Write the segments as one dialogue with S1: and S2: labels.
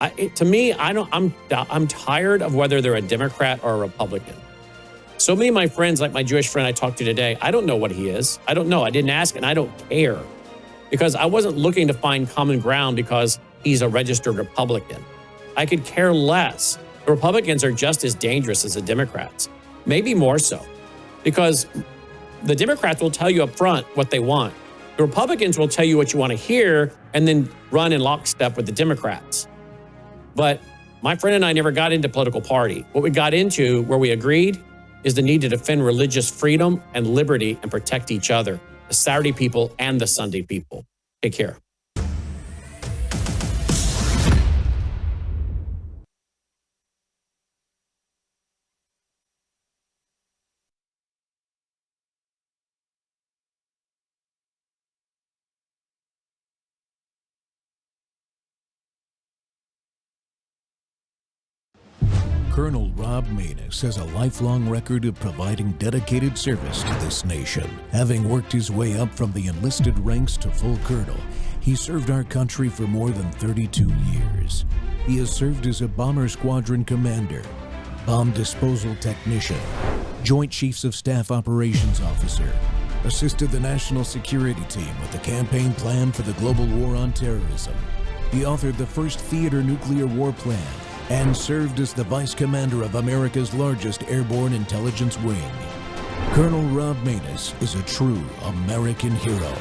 S1: To me, I'm tired of whether they're a Democrat or a Republican. So many of my friends, like my Jewish friend I talked to today, I don't know what he is. I don't know. I didn't ask, and I don't care, because I wasn't looking to find common ground because he's a registered Republican. I could care less. The Republicans are just as dangerous as the Democrats, maybe more so, because the Democrats will tell you up front what they want. The Republicans will tell you what you want to hear and then run in lockstep with the Democrats. But my friend and I never got into political party. What we got into, where we agreed, is the need to defend religious freedom and liberty and protect each other, the Saturday people and the Sunday people. Take care.
S2: Colonel Rob Maness has a lifelong record of providing dedicated service to this nation. Having worked his way up from the enlisted ranks to full colonel, he served our country for more than 32 years. He has served as a bomber squadron commander, bomb disposal technician, Joint Chiefs of Staff Operations Officer, assisted the National Security Team with the campaign plan for the global war on terrorism. He authored the first theater nuclear war plan and served as the Vice Commander of America's largest airborne intelligence wing. Colonel Rob Maness is a true American hero.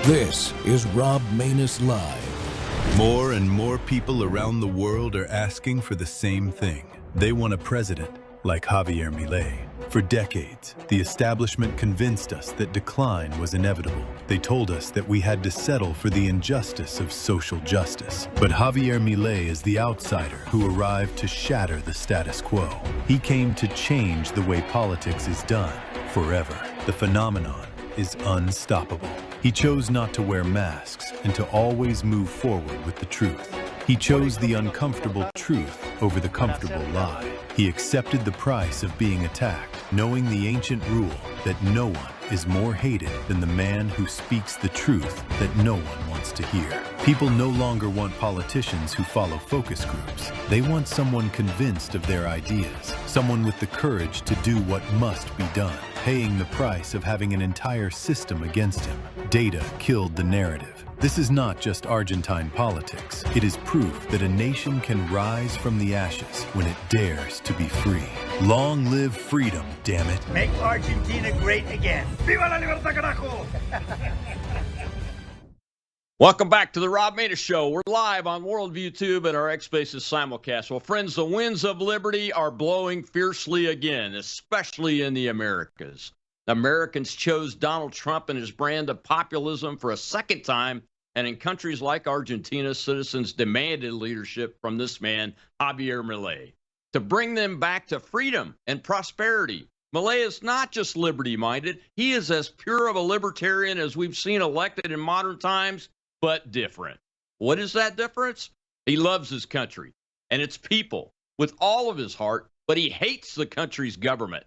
S2: This is Rob Maness Live.
S3: More and more people around the world are asking for the same thing. They want a president like Javier Milei. For decades, the establishment convinced us that decline was inevitable. They told us that we had to settle for the injustice of social justice. But Javier Milei is the outsider who arrived to shatter the status quo. He came to change the way politics is done forever. The phenomenon is unstoppable. He chose not to wear masks and to always move forward with the truth. He chose the uncomfortable truth over the comfortable lie. He accepted the price of being attacked, knowing the ancient rule that no one is more hated than the man who speaks the truth that no one wants to hear. People no longer want politicians who follow focus groups. They want someone convinced of their ideas, someone with the courage to do what must be done, paying the price of having an entire system against him. Data killed the narrative. This is not just Argentine politics. It is proof that a nation can rise from the ashes when it dares to be free. Long live freedom, damn it.
S4: Make Argentina great again. Viva la libertad, carajo!
S5: Welcome back to the Rob Maness Show. We're live on Worldview Tube and our X Spaces simulcast. Well, friends, the winds of liberty are blowing fiercely again, especially in the Americas. Americans chose Donald Trump and his brand of populism for a second time, and in countries like Argentina, citizens demanded leadership from this man, Javier Milei, to bring them back to freedom and prosperity. Milei is not just liberty-minded. He is as pure of a libertarian as we've seen elected in modern times, but different. What is that difference? He loves his country and its people with all of his heart, but he hates the country's government.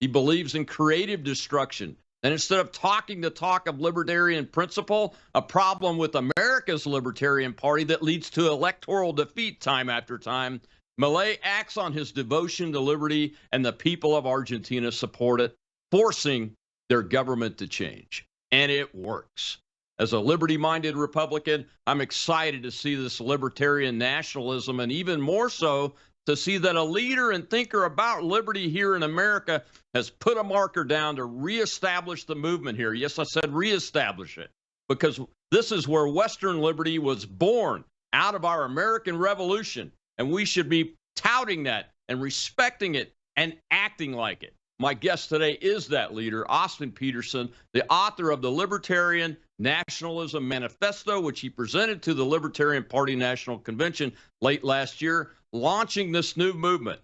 S5: He believes in creative destruction. And instead of talking the talk of libertarian principle, a problem with America's Libertarian Party that leads to electoral defeat time after time, Milei acts on his devotion to liberty, and the people of Argentina support it, forcing their government to change. And it works. As a liberty-minded Republican, I'm excited to see this libertarian nationalism, and even more so, to see that a leader and thinker about liberty here in America has put a marker down to reestablish the movement here. Yes, I said reestablish it, because this is where Western liberty was born, out of our American Revolution, and we should be touting that and respecting it and acting like it. My guest today is that leader, Austin Peterson, the author of the Libertarian Nationalism Manifesto, which he presented to the Libertarian Party National Convention late last year, launching this new movement.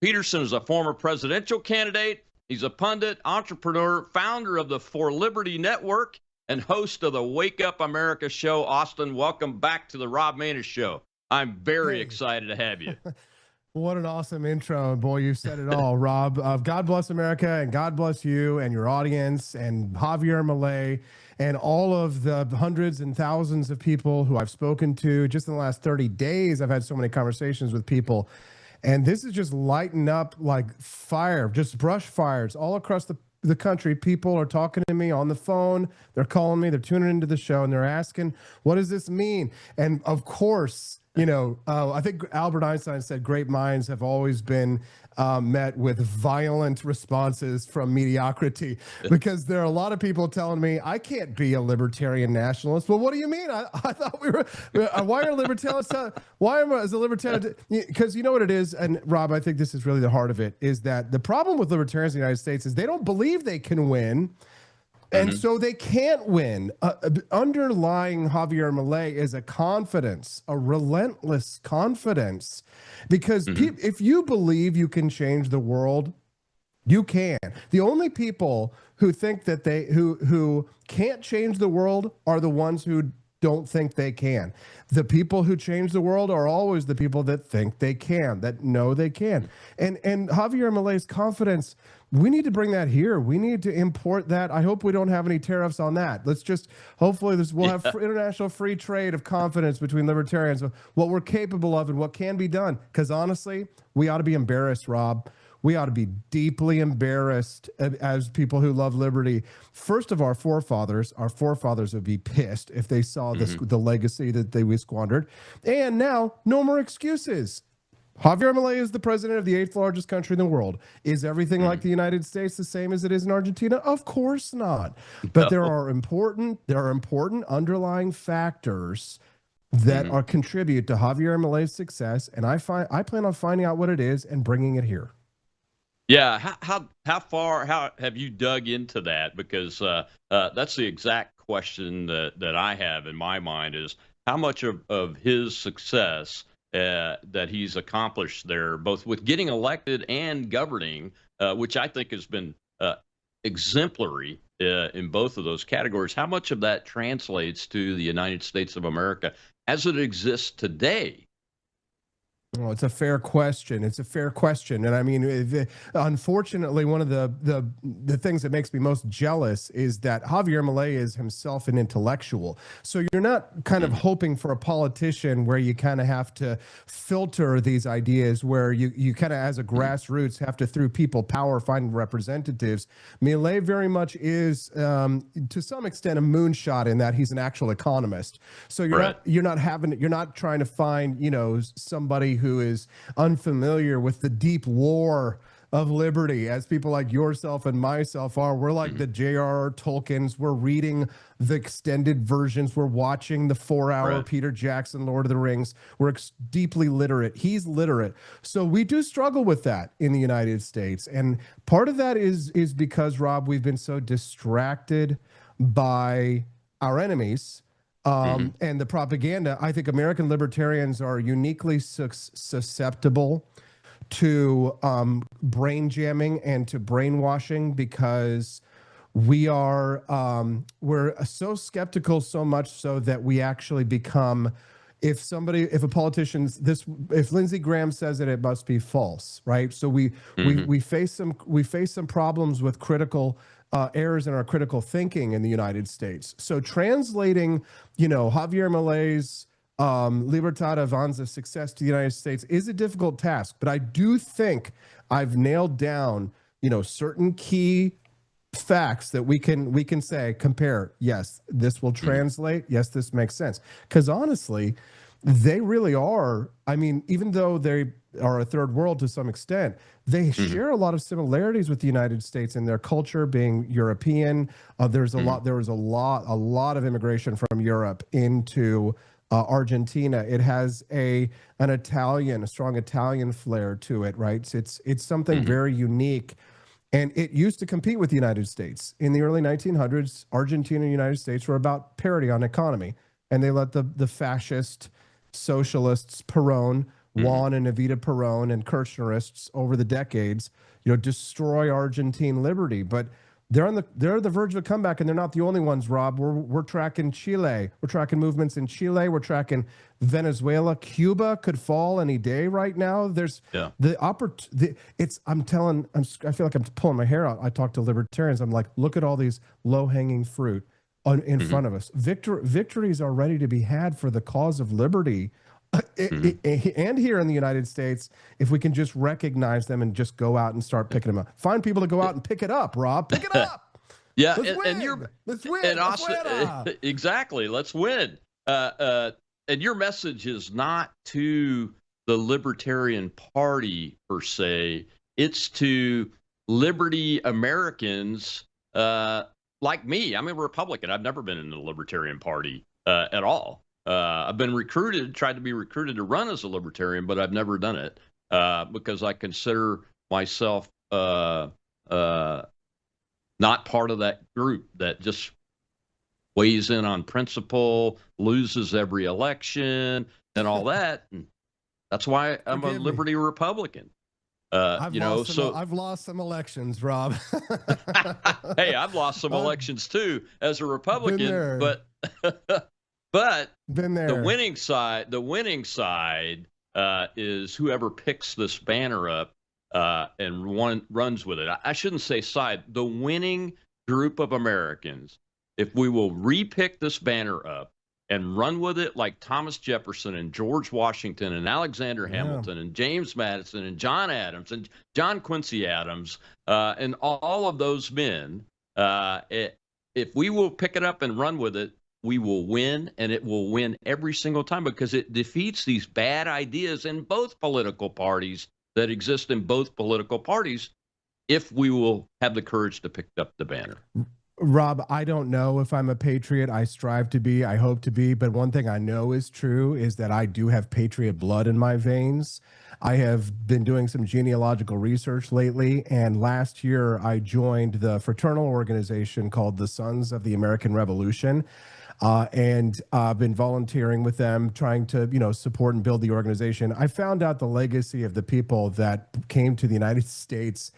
S5: Peterson is a former presidential candidate. He's a pundit, entrepreneur, founder of the For Liberty Network, and host of the Wake Up America show. Austin, welcome back to the Rob Maness Show. I'm very excited to have you.
S6: What an awesome intro. Boy, you said it all, Rob. God bless America and God bless you and your audience and Javier Milei and all of the hundreds and thousands of people who I've spoken to just in the last 30 days. I've had so many conversations with people. And this is just lighting up like fire, just brush fires all across the country. People are talking to me on the phone. They're calling me. They're tuning into the show and they're asking, what does this mean? And of course, I think Albert Einstein said great minds have always been met with violent responses from mediocrity, because there are a lot of people telling me I can't be a libertarian nationalist. Well, what do you mean? I thought we were. Why are libertarians? Why am I as a libertarian? Because you know what it is, and Rob, I think this is really the heart of it. Is that the problem with libertarians in the United States is they don't believe they can win. And so they can't win. Underlying Javier Milei is a confidence, a relentless confidence, because if you believe you can change the world, you can. The only people who think that who can't change the world are the ones who don't think they can. The people who change the world are always the people that think they can, that know they can. And Javier Milei's confidence, we need to bring that here. We need to import that. I hope we don't have any tariffs on that. Let's just, hopefully we'll have international free trade of confidence between libertarians, what we're capable of and what can be done. Because honestly, we ought to be embarrassed, Rob. We ought to be deeply embarrassed as people who love liberty. First of our forefathers would be pissed if they saw the legacy that we squandered. And now, no more excuses. Javier Milei is the president of the 8th largest country in the world. Is everything like the United States the same as it is in Argentina? Of course not. But there are important underlying factors that are contribute to Javier Milei's success, and I plan on finding out what it is and bringing it here.
S5: Yeah, how far have you dug into that? Because that's the exact question that I have in my mind is how much of his success that he's accomplished there, both with getting elected and governing, which I think has been exemplary in both of those categories. How much of that translates to the United States of America as it exists today?
S6: Well, it's a fair question. And I mean, unfortunately, one of the things that makes me most jealous is that Javier Milei is himself an intellectual. So you're not kind of hoping for a politician where you kind of have to filter these ideas, where you kind of, as a grassroots, have to, through people power, find representatives. Milei very much is, to some extent, a moonshot in that he's an actual economist. So you're not trying to find, somebody who is unfamiliar with the deep lore of liberty, as people like yourself and myself are. We're like the J.R.R. Tolkiens. We're reading the extended versions. We're watching the 4-hour Peter Jackson Lord of the Rings. We're deeply literate. He's literate. So we do struggle with that in the United States. And part of that is because, Rob, we've been so distracted by our enemies and the propaganda. I think American libertarians are uniquely susceptible to brain jamming and to brainwashing, because we're so skeptical, so much so that we actually become, if Lindsey Graham says it must be false, right? So we face some problems with critical errors in our critical thinking in the United States. So translating, Javier Milei's Libertad Avanza success to the United States is a difficult task, but I do think I've nailed down, certain key facts that we can say, compare. Yes, this will translate. Yes, this makes sense. Because honestly, they really are. I mean, even though they are a third world to some extent, they share a lot of similarities with the United States in their culture being European. There was a lot of immigration from Europe into Argentina. It has a strong Italian flair to it, right? It's something very unique. And it used to compete with the United States. In the early 1900s, Argentina and the United States were about parity on economy. And they let the fascist socialists, Perón, Juan and Evita Perón, and Kirchnerists over the decades, destroy Argentine liberty. But they're the verge of a comeback, and they're not the only ones, Rob. We're tracking Chile. We're tracking movements in Chile. We're tracking Venezuela. Cuba could fall any day right now. There's the I feel like I'm pulling my hair out. I talk to libertarians. I'm like, look at all these low-hanging fruit in front of us. Victories are ready to be had for the cause of liberty. And here in the United States, if we can just recognize them and just go out and start picking them up, find people to go out and pick it up, Rob, pick it up.
S5: Yeah.
S6: Let's win.
S5: And Austin, exactly. Let's win. And your message is not to the Libertarian Party per se. It's to Liberty Americans like me. I'm a Republican. I've never been in the Libertarian Party at all. I've been tried to be recruited to run as a libertarian, but I've never done it because I consider myself not part of that group that just weighs in on principle, loses every election, and all that. And that's why I'm a Liberty Republican.
S6: I've lost some elections, Rob.
S5: Hey, I've lost some elections too as a Republican, but
S6: been there.
S5: The winning side is whoever picks this banner up and runs with it. I shouldn't say side. The winning group of Americans, if we will repick this banner up and run with it like Thomas Jefferson and George Washington and Alexander Hamilton and James Madison and John Adams and John Quincy Adams and all of those men, if we will pick it up and run with it, we will win, and it will win every single time because it defeats these bad ideas in both political parties that exist in both political parties if we will have the courage to pick up the banner.
S6: Rob, I don't know if I'm a patriot. I strive to be. I hope to be. But one thing I know is true is that I do have patriot blood in my veins. I have been doing some genealogical research lately, and last year I joined the fraternal organization called the Sons of the American Revolution. And I've been volunteering with them, trying to, support and build the organization. I found out the legacy of the people that came to the United States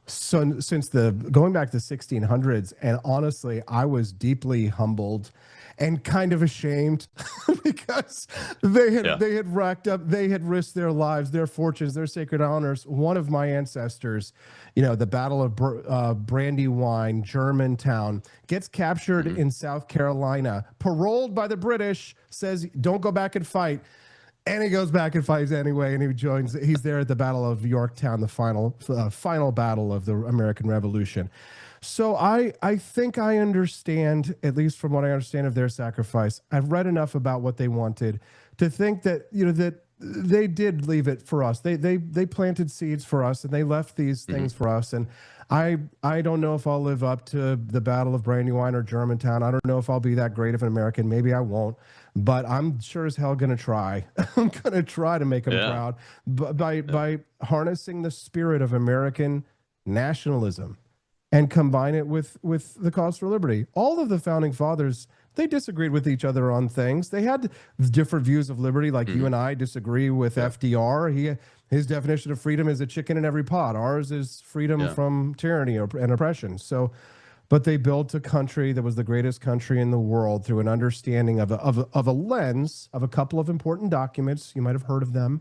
S6: since going back to the 1600s. And honestly, I was deeply humbled and kind of ashamed because they had racked up, they had risked their lives, their fortunes, their sacred honors. One of my ancestors, the Battle of Brandywine, Germantown, gets captured in South Carolina, paroled by the British, says, don't go back and fight. And he goes back and fights anyway, and he's there at the Battle of Yorktown, the final battle of the American Revolution. So I think I understand, at least from what I understand of their sacrifice. I've read enough about what they wanted to think that, that they did leave it for us. They planted seeds for us, and they left these things for us. And I don't know if I'll live up to the Battle of Brandywine or Germantown. I don't know if I'll be that great of an American. Maybe I won't. But I'm sure as hell going to try. I'm going to try to make them proud by harnessing the spirit of American nationalism and combine it with the cause for liberty. All of the founding fathers, they disagreed with each other on things. They had different views of liberty, like you and I disagree with FDR. His definition of freedom is a chicken in every pot. Ours is freedom from tyranny and oppression. But they built a country that was the greatest country in the world through an understanding of a lens of a couple of important documents. You might have heard of them,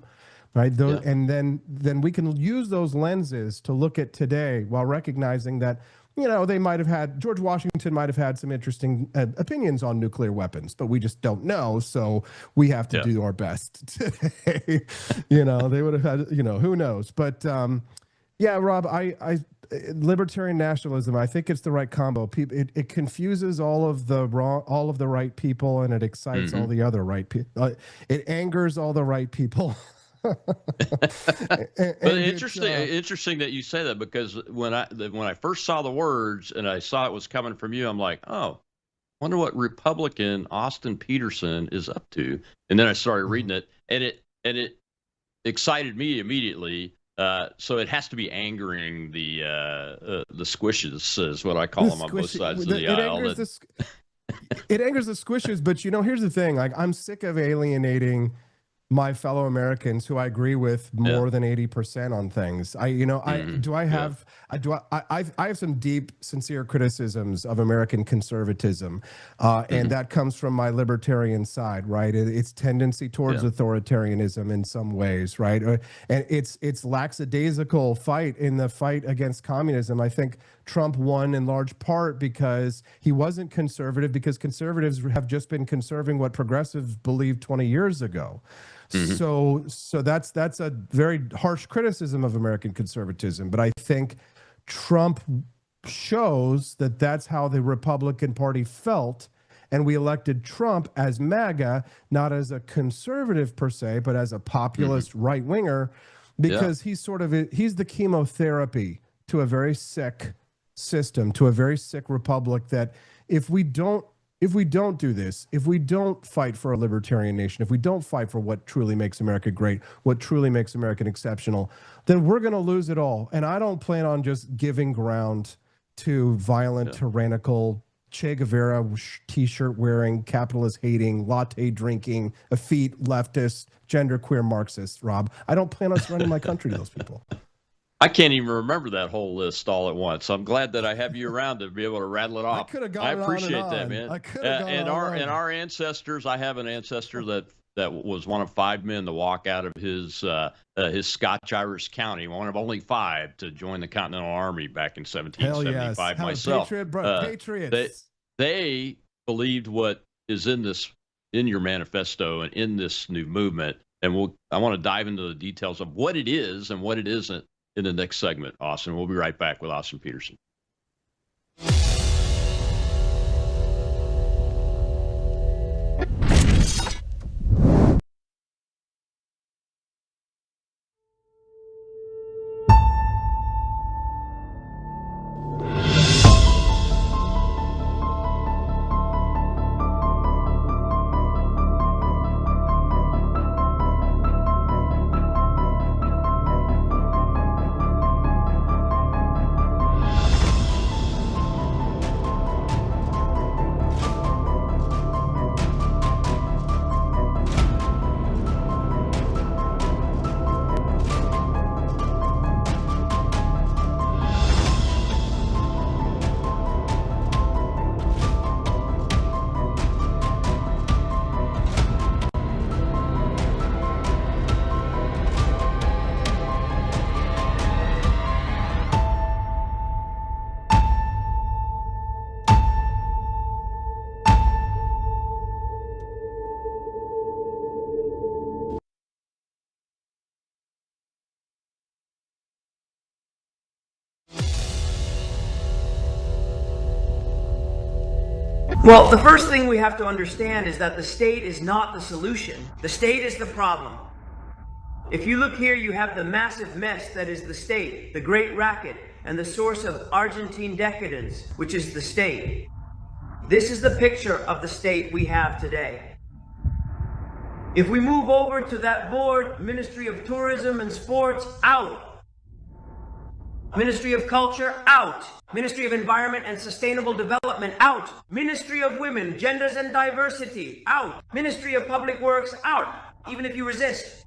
S6: right? And then we can use those lenses to look at today while recognizing that, they might have had, George Washington might have had some interesting opinions on nuclear weapons, but we just don't know. So we have to do our best today. They would have had, who knows? But Rob, libertarian nationalism, I think it's the right combo. It confuses all of the right people, and it excites all the other right people. It angers all the right people.
S5: But interesting that you say that, because when I first saw the words and I saw it was coming from you, I'm like, oh, wonder what Republican Austin Peterson is up to. And then I started reading it, and it excited me immediately. So it has to be angering the squishes, is what I call them on both sides of the aisle.
S6: It angers the squishes, but here's the thing: like, I'm sick of alienating my fellow Americans who I agree with more than 80% on things. I have some deep, sincere criticisms of American conservatism, and that comes from my libertarian side, right? Its tendency towards authoritarianism in some ways, right? And it's lackadaisical fight against communism. I think Trump won in large part because he wasn't conservative, because conservatives have just been conserving what progressives believed 20 years ago. So that's a very harsh criticism of American conservatism. But I think Trump shows that that's how the Republican Party felt. And we elected Trump as MAGA, not as a conservative per se, but as a populist right winger, because he's the chemotherapy to a very sick system, to a very sick republic, that if we don't do this, if we don't fight for a libertarian nation, if we don't fight for what truly makes America great, what truly makes America exceptional, then we're going to lose it all. And I don't plan on just giving ground to violent, tyrannical, Che Guevara t-shirt wearing, capitalist hating, latte drinking, effete leftist, genderqueer Marxists, Rob. I don't plan on surrendering my country to those people.
S5: I can't even remember that whole list all at once. I'm glad that I have you around to be able to rattle it off.
S6: I
S5: appreciate
S6: on
S5: that, man.
S6: I could have gone
S5: and our ancestors, I have an ancestor that was one of 5 men to walk out of his Scotch-Irish county, one of only 5 to join the Continental Army back in 1775.
S6: Hell yes.
S5: Myself,
S6: Patriots.
S5: They believed what is in your manifesto and in this new movement, and I want to dive into the details of what it is and what it isn't in the next segment, Austin. We'll be right back with Austin Peterson.
S7: Well, the first thing we have to understand is that the state is not the solution. The state is the problem. If you look here, you have the massive mess that is the state, the great racket, and the source of Argentine decadence, which is the state. This is the picture of the state we have today. If we move over to that board, Ministry of Tourism and Sports, out. Ministry of Culture, out. Ministry of Environment and Sustainable Development, out. Ministry of Women, Genders and Diversity, out. Ministry of Public Works, out. Even if you resist.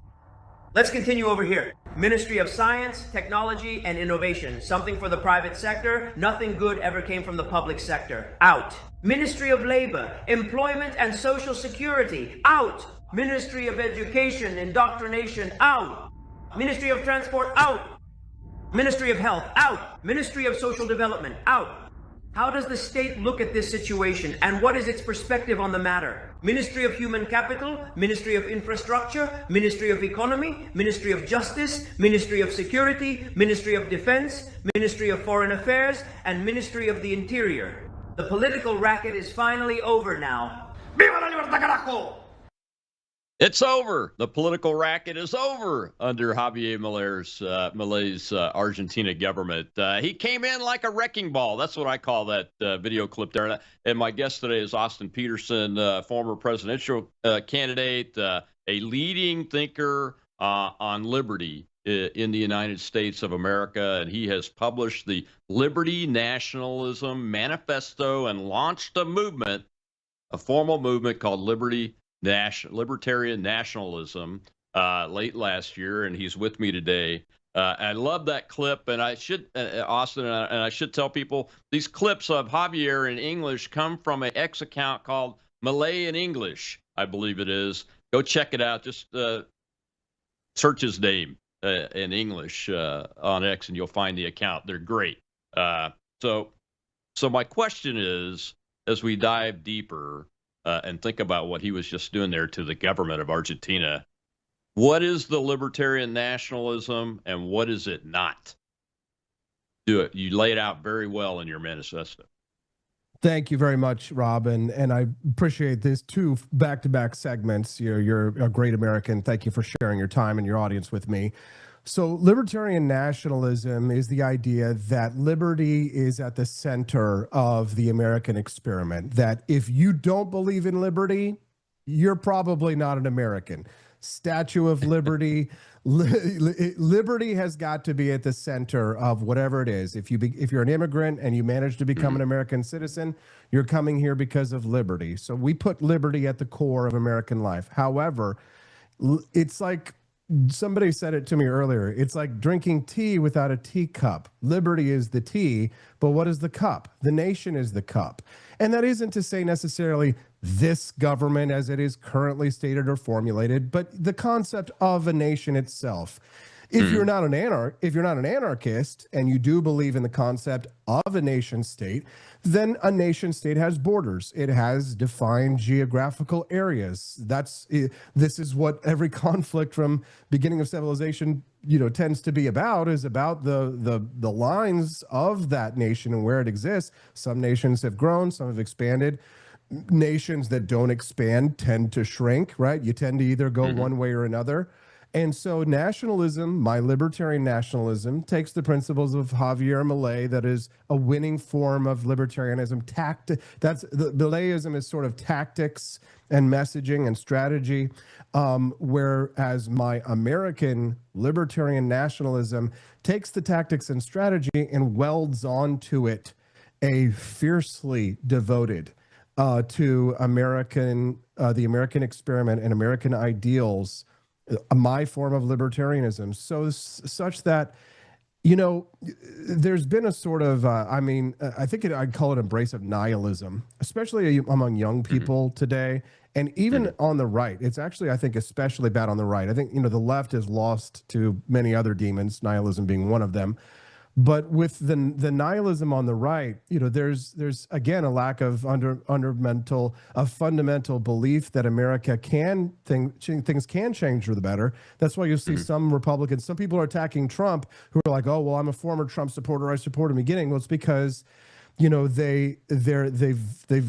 S7: Let's continue over here. Ministry of Science, Technology, and Innovation. Something for the private sector. Nothing good ever came from the public sector. Out. Ministry of Labor, Employment and Social Security, out. Ministry of Education, Indoctrination, out. Ministry of Transport, out. Ministry of Health, out. Ministry of Social Development, out. How does the state look at this situation, and what is its perspective on the matter? Ministry of Human Capital, Ministry of Infrastructure, Ministry of Economy, Ministry of Justice, Ministry of Security, Ministry of Defense, Ministry of Foreign Affairs, and Ministry of the Interior. The political racket is finally over now.
S4: Viva la libertad, carajo!
S5: It's over. The political racket is over under Javier Milei's Argentina government. He came in like a wrecking ball. That's what I call that video clip there. And my guest today is Austin Peterson, former presidential candidate, a leading thinker on liberty in the United States of America. And he has published the Liberty Nationalism Manifesto and launched a movement, a formal movement called Liberty libertarian nationalism late last year, and he's with me today. I love that clip, and I should, Austin, and I should tell people these clips of Javier in English come from an X account called Malay in English, I believe it is. Go check it out. Just search his name in English on X, and you'll find the account. They're great. So my question is, as we dive deeper and think about what he was just doing there to the government of Argentina, what is the libertarian nationalism and what is it not? Do it. You lay it out very well in your manifesto.
S6: Thank you very much, Rob, and I appreciate these two back-to-back segments. You're a great American. Thank you for sharing your time and your audience with me. So libertarian nationalism is the idea that liberty is at the center of the American experiment, that if you don't believe in liberty, you're probably not an American. Statue of Liberty, liberty has got to be at the center of whatever it is. If you're an immigrant and you manage to become an American citizen, you're coming here because of liberty. So we put liberty at the core of American life. However, it's like somebody said it to me earlier. It's like drinking tea without a teacup. Liberty is the tea, but what is the cup? The nation is the cup. And that isn't to say necessarily this government as it is currently stated or formulated, but the concept of a nation itself. If you're not an anarchist and you do believe in the concept of a nation state, then a nation state has borders. It has defined geographical areas. This is what every conflict from beginning of civilization, tends to be about, is about the lines of that nation and where it exists. Some nations have grown, some have expanded. Nations that don't expand tend to shrink, right? You tend to either go one way or another. And so nationalism, my libertarian nationalism, takes the principles of Javier Milei, that is a winning form of libertarianism. Mileism is sort of tactics and messaging and strategy, whereas my American libertarian nationalism takes the tactics and strategy and welds onto it a fiercely devoted to the American experiment and American ideals, my form of libertarianism, such that, there's been a sort of, I think I'd call it embrace of nihilism, especially among young people today, and even on the right. It's actually, I think, especially bad on the right. I think, the left is lost to many other demons, nihilism being one of them. But with the nihilism on the right, there's again a lack of fundamental belief that America things can change for the better. That's why you'll see some Republicans, some people are attacking Trump who are like, oh well, I'm a former Trump supporter, I support him beginning. Well, it's because they've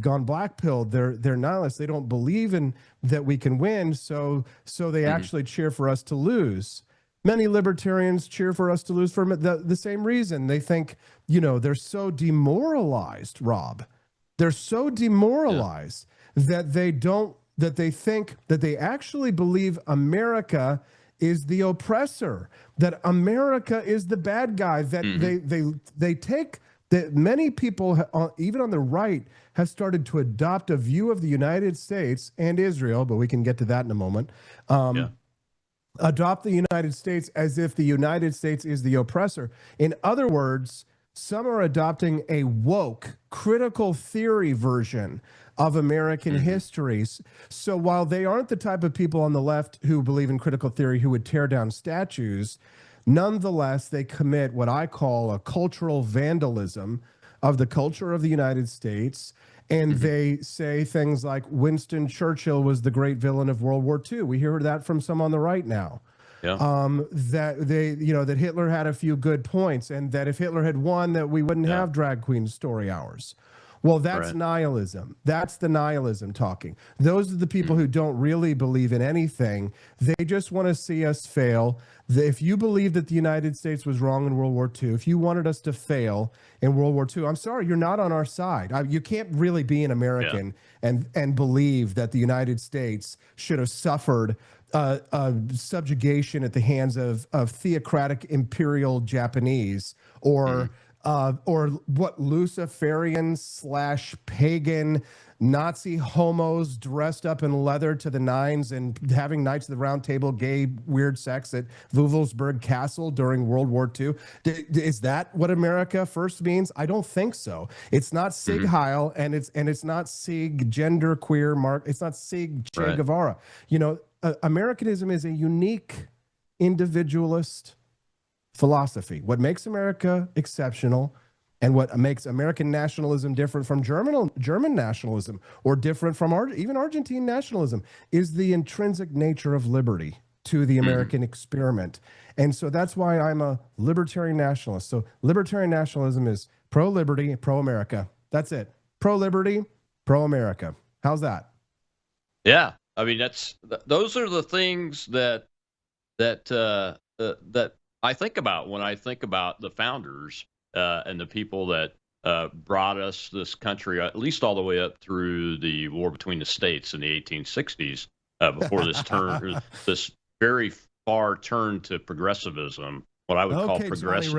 S6: gone black-pilled. They're nihilists. They don't believe in that we can win, so they actually cheer for us to lose. Many libertarians cheer for us to lose for the same reason. They think, they're so demoralized, Rob. They're so demoralized that they think that they actually believe America is the oppressor, that America is the bad guy, that they take that many people, even on the right, have started to adopt a view of the United States and Israel, but we can get to that in a moment. Adopt the United States as if the United States is the oppressor. In other words, some are adopting a woke, critical theory version of American histories. So while they aren't the type of people on the left who believe in critical theory who would tear down statues, nonetheless, they commit what I call a cultural vandalism of the culture of the United States. And they say things like Winston Churchill was the great villain of World War II. We hear that from some on the right now. That Hitler had a few good points, and that if Hitler had won, that we wouldn't have drag queen story hours. Well, that's nihilism. That's the nihilism talking. Those are the people who don't really believe in anything. They just want to see us fail. If you believe that the United States was wrong in World War II, if you wanted us to fail in World War II, I'm sorry, you're not on our side. You can't really be an American and believe that the United States should have suffered subjugation at the hands of theocratic imperial Japanese or what Luciferian / pagan Nazi homos dressed up in leather to the nines and having Knights of the Round Table gay weird sex at Wewelsburg Castle during World War II. Is that what America first means? I don't think so. It's not Sig Heil, and it's not Sig gender queer mark. It's not Sig Che Guevara. You know, Americanism is a unique individualist philosophy. What makes America exceptional and what makes American nationalism different from German nationalism or different from even Argentine nationalism is the intrinsic nature of liberty to the American experiment. And so that's why I'm a libertarian nationalist. So libertarian nationalism is pro-liberty, pro-America. That's it. Pro-liberty, pro-America. How's that?
S5: Yeah. I mean, those are the things that I think about when I think about the founders and the people that brought us this country, at least all the way up through the war between the states in the 1860s, before this very far turn to progressivism, what I would call progressive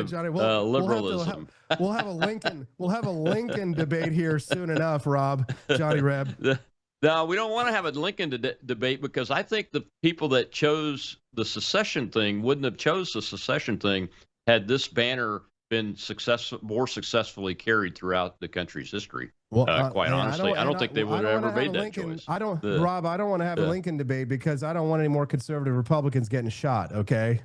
S6: Johnny,
S5: liberalism.
S6: We'll have a Lincoln debate here soon enough, Rob. Johnny Reb.
S5: No, we don't want to have a Lincoln debate, because I think the people that chose the secession thing wouldn't have chose the secession thing had this banner been more successfully carried throughout the country's history.
S6: Well,
S5: quite honestly, I don't think they would have ever made that choice.
S6: Rob, I don't want to have a Lincoln debate because I don't want any more conservative Republicans getting shot. Okay.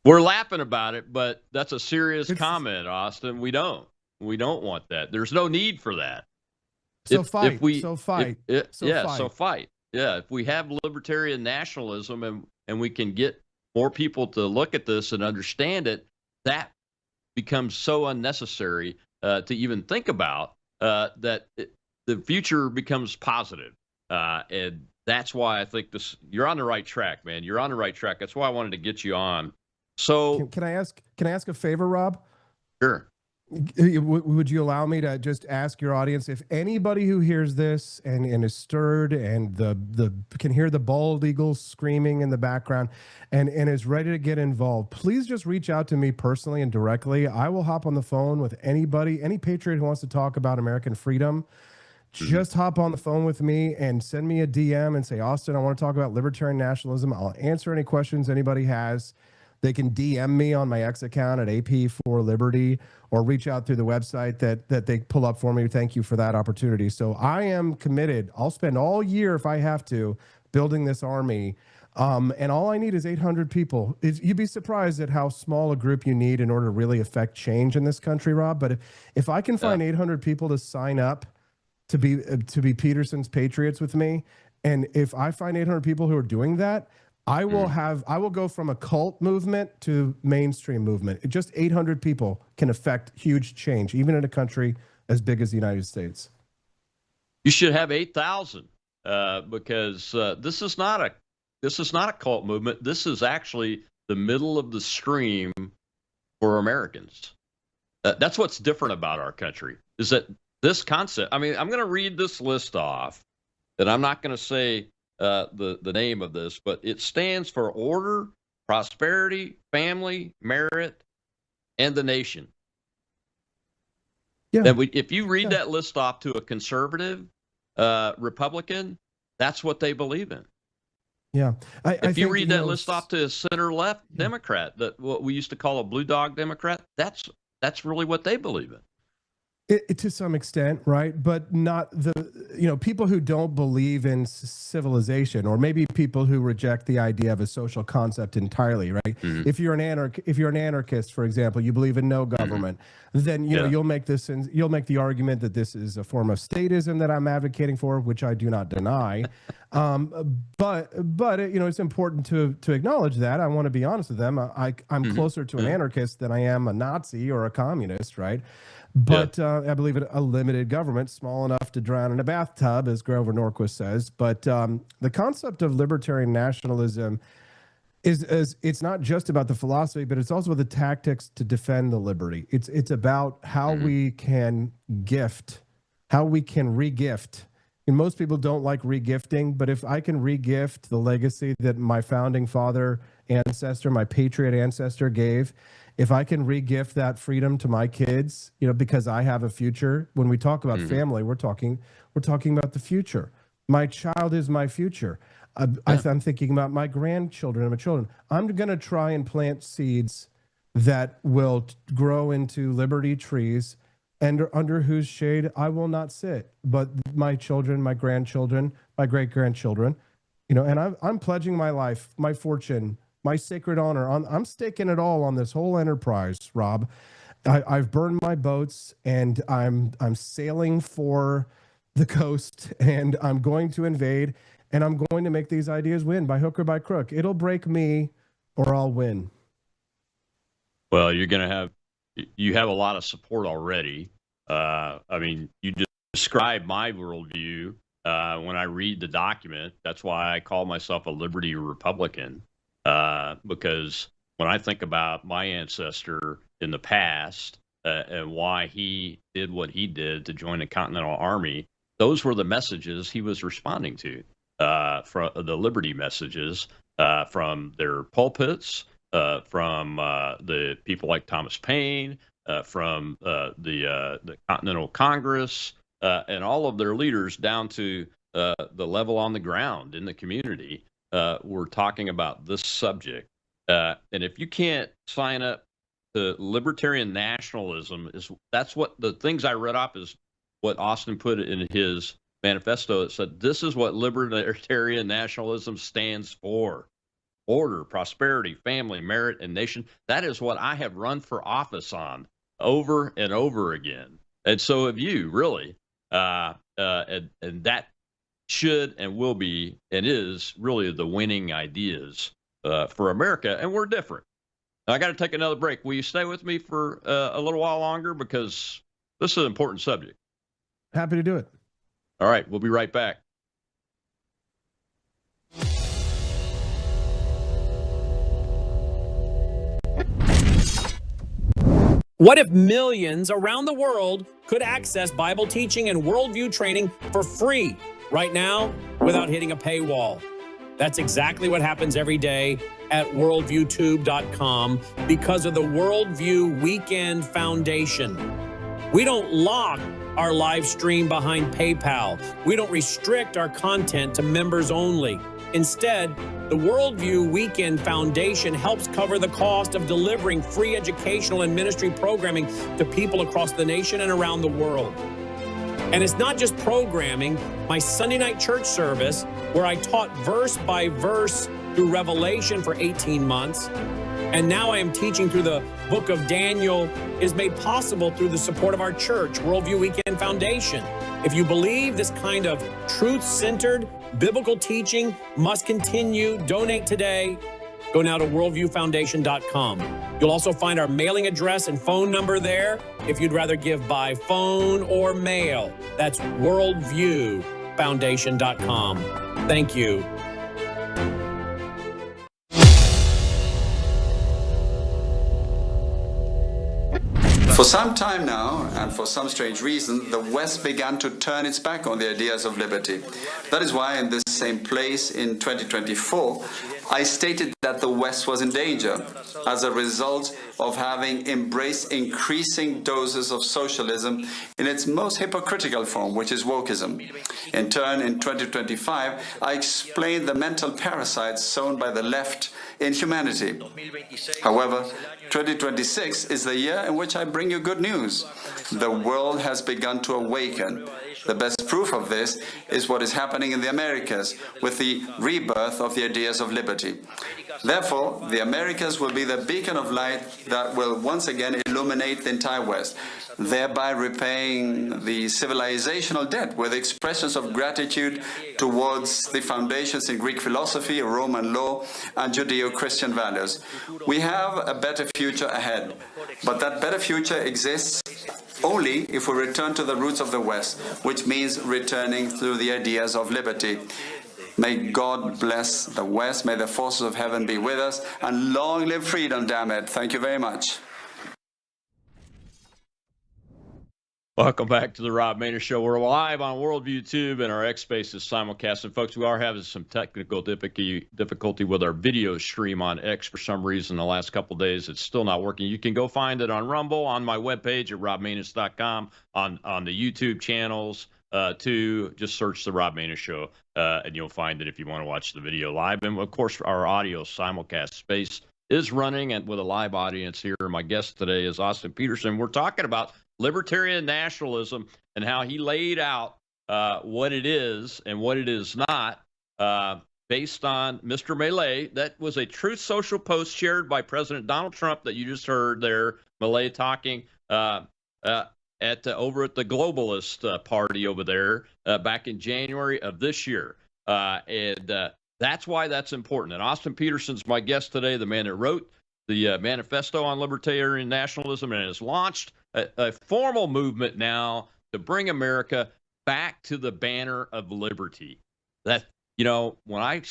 S5: We're laughing about it, but that's a serious comment, Austin. We don't want that. There's no need for that.
S6: So fight.
S5: Yeah, if we have libertarian nationalism and we can get more people to look at this and understand it, that becomes so unnecessary to even think about that the future becomes positive. And that's why I think you're on the right track, man. You're on the right track. That's why I wanted to get you on. So
S6: can I ask a favor, Rob?
S5: Sure.
S6: Would you allow me to just ask your audience, if anybody who hears this and is stirred and can hear the bald eagles screaming in the background and is ready to get involved, please just reach out to me personally and directly. I will hop on the phone with anybody, any patriot who wants to talk about American freedom. Just hop on the phone with me and send me a DM and say, Austin, I want to talk about libertarian nationalism. I'll answer any questions anybody has. They can DM me on my X account at AP4Liberty or reach out through the website that they pull up for me. Thank you for that opportunity. So I am committed. I'll spend all year, if I have to, building this army. And all I need is 800 people. You'd be surprised at how small a group you need in order to really affect change in this country, Rob. But if I can find 800 people to sign up to be Peterson's Patriots with me, and if I find 800 people who are doing that, I will go from a cult movement to mainstream movement. Just 800 people can affect huge change, even in a country as big as the United States.
S5: You should have 8,000 because this is not a cult movement. This is actually the middle of the stream for Americans. That's what's different about our country, is that this concept. I mean, I'm going to read this list off, and I'm not going to say the name of this, but it stands for order, prosperity, family, merit, and the nation. Yeah. If you read that list off to a conservative Republican, that's what they believe in.
S6: Yeah.
S5: If you read that list off to a center-left Democrat, that what we used to call a blue dog Democrat, that's really what they believe in.
S6: To some extent, right? But not people who don't believe in civilization, or maybe people who reject the idea of a social concept entirely, right? Mm-hmm. If you're an anarchist, for example, you believe in no government, then you'll make the argument that this is a form of statism that I'm advocating for, which I do not deny. But it's important to acknowledge that. I want to be honest with them. I'm closer to an anarchist than I am a Nazi or a communist, right? But I believe in a limited government, small enough to drown in a bathtub, as Grover Norquist says. But the concept of libertarian nationalism is it's not just about the philosophy, but it's also about the tactics to defend the liberty. It's about how we can regift. And most people don't like regifting, but if I can regift the legacy that my founding father ancestor, my patriot ancestor gave, if I can re-gift that freedom to my kids, because I have a future. When we talk about family, we're talking about the future. My child is my future. I'm thinking about my grandchildren and my children. I'm going to try and plant seeds that will grow into liberty trees, and under whose shade I will not sit, but my children, my grandchildren, my great-grandchildren, and I'm pledging my life, my fortune, my sacred honor. I'm staking it all on this whole enterprise, Rob. I've burned my boats, and I'm sailing for the coast, and I'm going to invade, and I'm going to make these ideas win by hook or by crook. It'll break me, or I'll win.
S5: Well, you have a lot of support already. I mean, you describe my worldview when I read the document. That's why I call myself a liberty Republican, because when I think about my ancestor in the past and why he did what he did to join the Continental Army, those were the messages he was responding to, from the liberty messages from their pulpits, from the people like Thomas Paine, from the Continental Congress, and all of their leaders down to the level on the ground in the community. Were talking about this subject. And if you can't sign up to libertarian nationalism, that's what the things I read off is what Austin put in his manifesto. It said, this is what libertarian nationalism stands for: order, prosperity, family, merit, and nation. That is what I have run for office on over and over again. And so have you, really. And that should and will be and is really the winning ideas for America. And we're different. Now, I got to take another break. Will you stay with me for a little while longer? Because this is an important subject.
S6: Happy to do it.
S5: All right. We'll be right back.
S1: What if millions around the world could access Bible teaching and worldview training for free right now without hitting a paywall? That's exactly what happens every day at worldviewtube.com because of the Worldview Weekend Foundation. We don't lock our live stream behind PayPal. We don't restrict our content to members only. Instead, the Worldview Weekend Foundation helps cover the cost of delivering free educational and ministry programming to people across the nation and around the world. And it's not just programming. My Sunday night church service, where I taught verse by verse through Revelation for 18 months, and now I am teaching through the book of Daniel, is made possible through the support of our church, Worldview Weekend Foundation. If you believe this kind of truth-centered biblical teaching must continue, donate today. Go now to worldviewfoundation.com. You'll also find our mailing address and phone number there if you'd rather give by phone or mail. That's worldviewfoundation.com. Thank you.
S8: For some time now, and for some strange reason, the West began to turn its back on the ideas of liberty. That is why in this same place in 2024, I stated that the West was in danger as a result of having embraced increasing doses of socialism in its most hypocritical form, which is wokeism. In turn, in 2025, I explained the mental parasites sown by the left in humanity. However, 2026 is the year in which I bring you good news. The world has begun to awaken. The best proof of this is what is happening in the Americas with the rebirth of the ideas of liberty. Therefore, the Americas will be the beacon of light that will once again illuminate the entire West, thereby repaying the civilizational debt with expressions of gratitude towards the foundations in Greek philosophy, Roman law, and Judeo-Christian values. We have a better future ahead, but that better future exists only if we return to the roots of the West, which means returning through the ideas of liberty. May God bless the West. May the forces of heaven be with us. And long live freedom, damn it. Thank you very much.
S5: Welcome back to the Rob Maness Show. We're live on Worldview Tube and our X Spaces simulcast. And folks, we are having some technical difficulty with our video stream on X for some reason. The last couple of days, it's still not working. You can go find it on Rumble, on my webpage at robmaness.com, on the YouTube channels too. Just search the Rob Maness Show and you'll find it if you want to watch the video live. And of course, our audio simulcast space is running and with a live audience here. My guest today is Austin Peterson. We're talking about libertarian nationalism and how he laid out what it is and what it is not based on Mr. Milei. That was a Truth Social post shared by President Donald Trump that you just heard there, Milei talking over at the globalist party over there back in January of this year. And that's why that's important. And Austin Peterson's my guest today, the man that wrote the Manifesto on Libertarian Nationalism and has launched a formal movement now to bring America back to the banner of liberty. That, you know, when I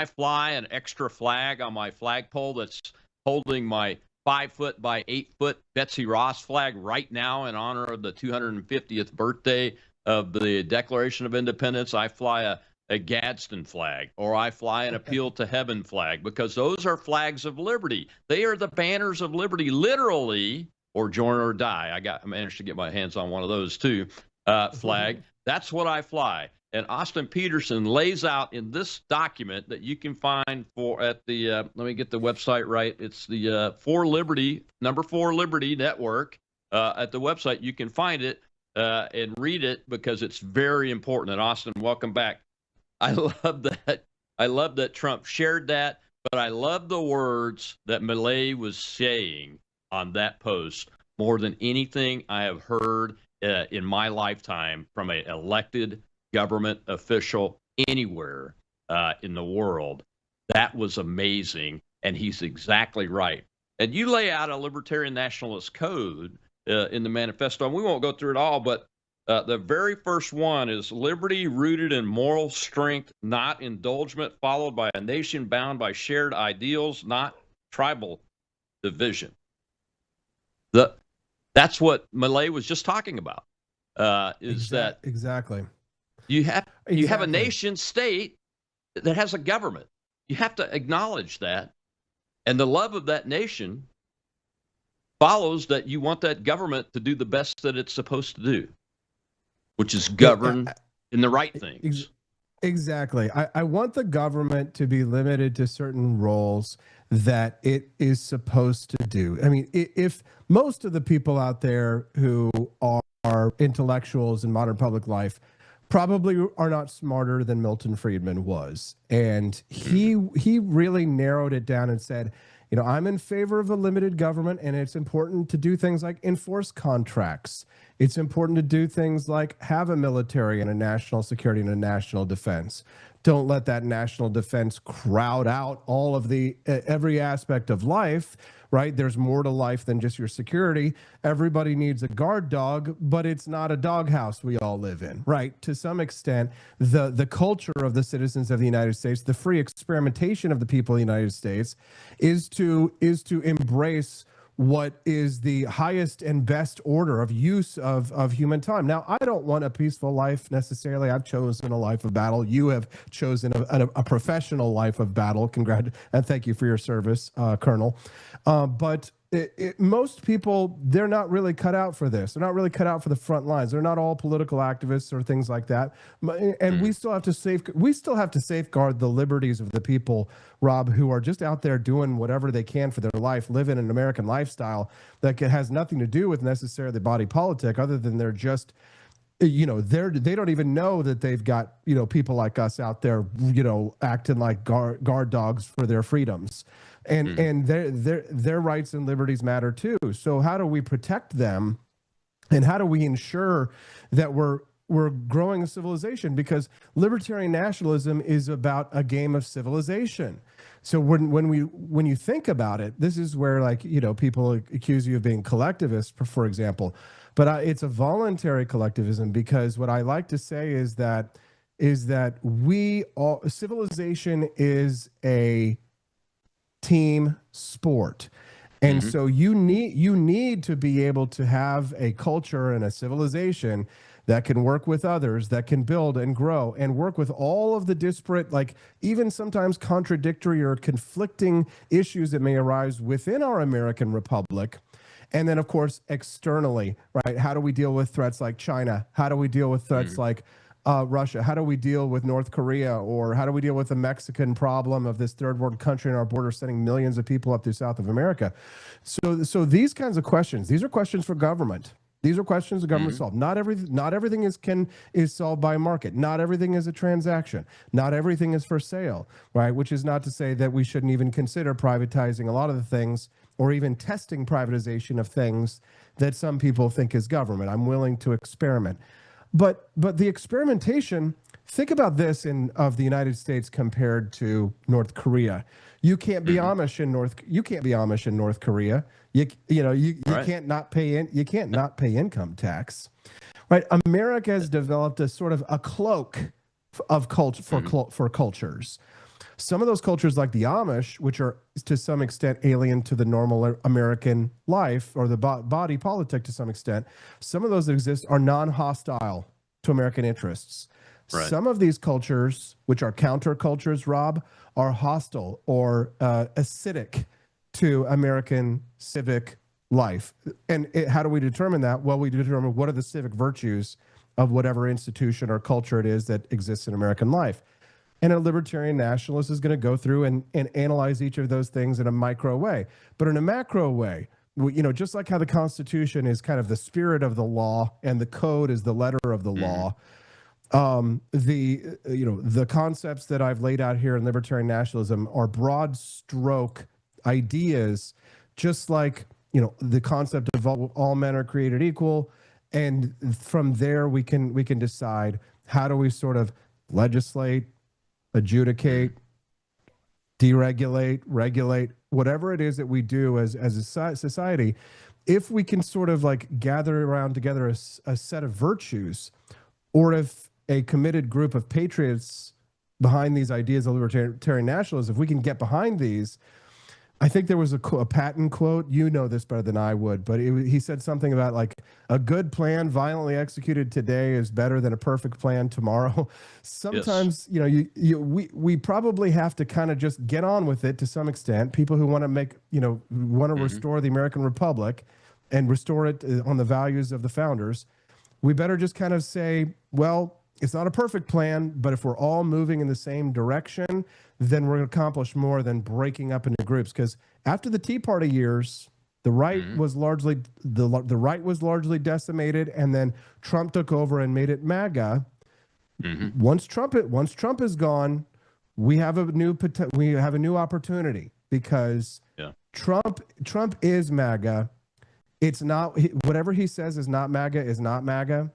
S5: fly an extra flag on my flagpole that's holding my 5-foot by 8-foot Betsy Ross flag right now in honor of the 250th birthday of the Declaration of Independence, I fly a Gadsden flag, or I fly an Appeal to Heaven flag, because those are flags of liberty. They are the banners of liberty, literally, or join or die. I managed to get my hands on one of those too, flag. That's what I fly. And Austin Peterson lays out in this document that you can find at the, let me get the website right. It's the 4 Liberty Network. At the website, you can find it and read it because it's very important. And Austin, welcome back. I love that. I love that Trump shared that, but I love the words that Milei was saying on that post more than anything I have heard in my lifetime from an elected government official anywhere in the world. That was amazing, and he's exactly right. And you lay out a libertarian nationalist code in the manifesto, and we won't go through it all, but the very first one is liberty rooted in moral strength, not indulgement, followed by a nation bound by shared ideals, not tribal division. That's what Milei was just talking about.
S6: Exactly.
S5: You have a nation state that has a government. You have to acknowledge that, and the love of that nation follows that you want that government to do the best that it's supposed to do, which is govern in the right things.
S6: Exactly. I want the government to be limited to certain roles that it is supposed to do. I mean, if most of the people out there who are intellectuals in modern public life probably are not smarter than Milton Friedman was. And he really narrowed it down and said, you know, I'm in favor of a limited government, and it's important to do things like enforce contracts. It's important to do things like have a military and a national security and a national defense. Don't let that national defense crowd out all of the every aspect of life, right? There's more to life than just your security. Everybody needs a guard dog, but it's not a doghouse we all live in, right? To some extent, the culture of the citizens of the United States, the free experimentation of the people of the United States is to embrace what is the highest and best order of use of human time. Now, I don't want a peaceful life necessarily. I've chosen a life of battle. You have chosen a professional life of battle. And thank you for your service, Colonel. But most people, they're not really cut out for this. They're not really cut out for the front lines. They're not all political activists or things like that. And we still have to safeguard the liberties of the people, Rob, who are just out there doing whatever they can for their life, living an American lifestyle that has nothing to do with necessarily body politic, other than they're just, you know, they don't even know that they've got, you know, people like us out there, you know, acting like guard dogs for their freedoms. And their rights and liberties matter too. So how do we protect them, and how do we ensure that we're growing a civilization? Because libertarian nationalism is about a game of civilization. So when you think about it, this is where, like, you know, people accuse you of being collectivist, for example, but it's a voluntary collectivism, because what I like to say is that civilization is a team sport. And so you need to be able to have a culture and a civilization that can work with others, that can build and grow and work with all of the disparate, like even sometimes contradictory or conflicting issues that may arise within our American Republic. And then, of course, externally, right? How do we deal with threats like China? How do we deal with threats like Russia? How do we deal with North Korea? Or how do we deal with the Mexican problem of this third world country on our border sending millions of people up through South of America? So these kinds of questions, these are questions for government. These are questions the government solve. Not everything is solved by a market. Not everything is a transaction. Not everything is for sale, right? Which is not to say that we shouldn't even consider privatizing a lot of the things or even testing privatization of things that some people think is government. I'm willing to experiment. But the experimentation, think about this of the United States compared to North Korea. You can't be Amish in North Korea. You can't not pay income tax. Right? America has developed a sort of a cloak of culture for cultures. Some of those cultures, like the Amish, which are to some extent alien to the normal American life or the body politic to some extent, some of those that exist are non-hostile to American interests. Right. Some of these cultures, which are countercultures, Rob, are hostile or acidic to American civic life. And how do we determine that? Well, we determine what are the civic virtues of whatever institution or culture it is that exists in American life. And a libertarian nationalist is going to go through and analyze each of those things in a micro way. But in a macro way, just like how the Constitution is kind of the spirit of the law and the code is the letter of the law, the concepts that I've laid out here in libertarian nationalism are broad stroke ideas, just like, the concept of all men are created equal. And from there, we can decide how do we sort of legislate, adjudicate, deregulate, regulate, whatever it is that we do as a society. If we can sort of like gather around together a set of virtues, or if a committed group of patriots behind these ideas of libertarian nationalism, if we can get behind these, I think there was a Patton quote, you know this better than I would, but he said something about like a good plan violently executed today is better than a perfect plan tomorrow. Sometimes, we probably have to kind of just get on with it to some extent. People who want to restore the American Republic and restore it on the values of the founders, we better just kind of say, well, it's not a perfect plan, but if we're all moving in the same direction, then we're going to accomplish more than breaking up into groups. Because after the Tea Party years, the right was largely decimated, and then Trump took over and made it MAGA. Once Trump is gone, we have a new opportunity, because Trump is MAGA. It's not, whatever he says is not MAGA,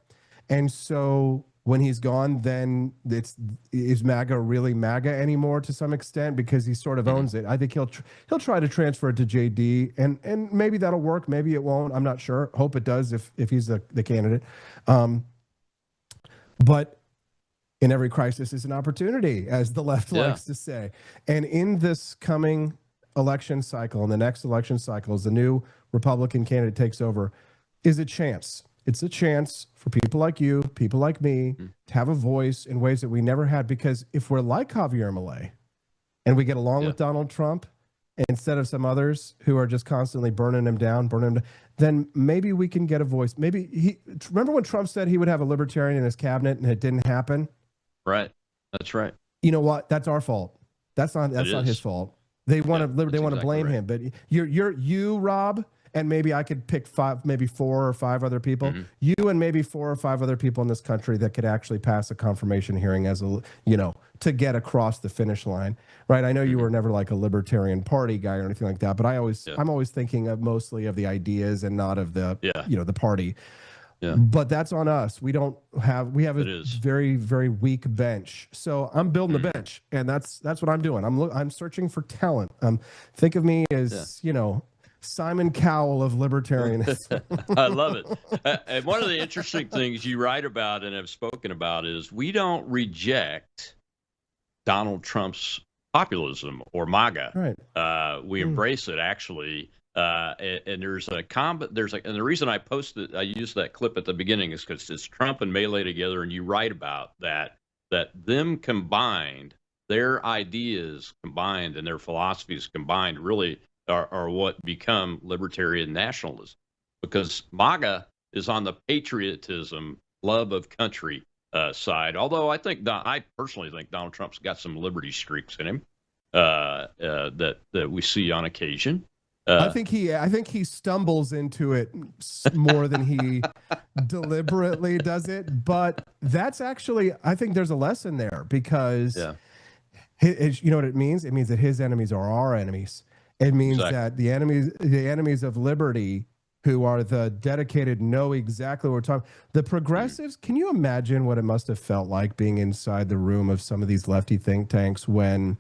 S6: and so when he's gone, then is MAGA really MAGA anymore to some extent, because he sort of owns it. I think he'll try to transfer it to JD, and maybe that'll work, maybe it won't. I'm not sure. Hope it does if he's the candidate. But in every crisis is an opportunity, as the left likes to say. And in this coming election cycle, and the next election cycle, as the new Republican candidate takes over, is a chance. It's a chance for people like you, people like me, to have a voice in ways that we never had. Because if we're like Javier Milei and we get along with Donald Trump instead of some others who are just constantly burning him down, then maybe we can get a voice. Remember when Trump said he would have a libertarian in his cabinet and it didn't happen?
S5: Right. That's right.
S6: You know what? That's our fault. That's not his fault. They want to blame him. But you, Rob, and maybe I could pick 4 or 5 other people, you and maybe 4 or 5 other people in this country that could actually pass a confirmation hearing to get across the finish line, right? I know you were never like a Libertarian Party guy or anything like that, but I'm always thinking of mostly of the ideas and not of the, the party. Yeah. But that's on us. We have a very, very weak bench. So I'm building the bench, and that's what I'm doing. I'm searching for talent. Think of me as, Simon Cowell of libertarianism.
S5: I love it. And one of the interesting things you write about and have spoken about is we don't reject Donald Trump's populism or MAGA.
S6: Right.
S5: We embrace it, actually. And there's a and the reason I used that clip at the beginning is because it's Trump and Melee together, and you write about that them combined, their ideas combined and their philosophies combined really are what become libertarian nationalism, because MAGA is on the patriotism, love of country side. Although I personally think Donald Trump's got some liberty streaks in him that we see on occasion.
S6: I think he stumbles into it more than he deliberately does it. But that's actually, I think there's a lesson there, because you know what it means? It means that his enemies are our enemies. It means that the enemies of liberty, who are the dedicated, know exactly what we're talking. The progressives, can you imagine what it must have felt like being inside the room of some of these lefty think tanks when,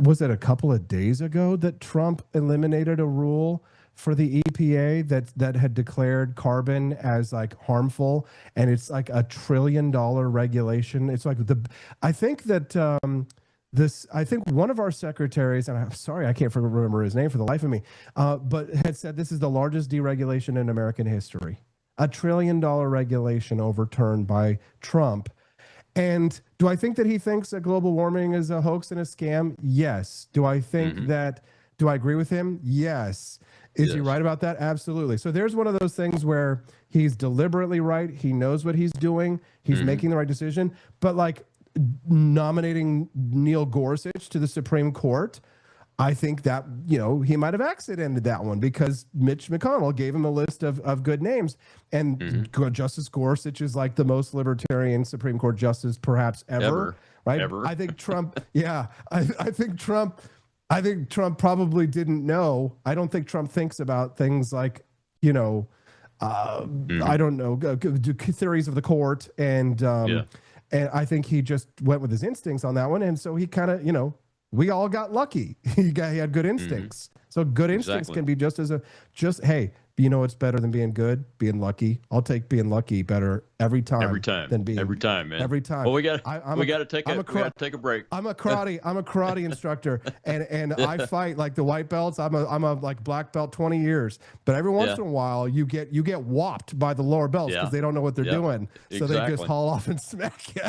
S6: was it a couple of days ago that Trump eliminated a rule for the EPA that had declared carbon as like harmful, and it's like $1 trillion regulation. It's like I think one of our secretaries, and I'm sorry, I can't remember his name for the life of me, but had said this is the largest deregulation in American history. $1 trillion regulation overturned by Trump. And do I think that he thinks that global warming is a hoax and a scam? Yes. Do I think do I agree with him? Yes. Is he right about that? Absolutely. So there's one of those things where he's deliberately right. He knows what he's doing. He's making the right decision. But like nominating Neil Gorsuch to the Supreme Court, I think that, he might have accidented that one, because Mitch McConnell gave him a list of good names. And Justice Gorsuch is like the most libertarian Supreme Court justice perhaps ever. Right? Ever. I think Trump, I think Trump probably didn't know. I don't think Trump thinks about things like, I don't know, theories of the court. And I think he just went with his instincts on that one. And so he kind of, we all got lucky. He had good instincts. So good instincts can be hey, it's better than being good, being lucky. I'll take being lucky better every time than being
S5: every time, man.
S6: Every time.
S5: Well, we got to take a break.
S6: I'm a karate instructor, and I fight like the white belts. I'm a like black belt 20 years. But every once in a while you get whopped by the lower belts because they don't know what they're doing. So they just haul off and smack you.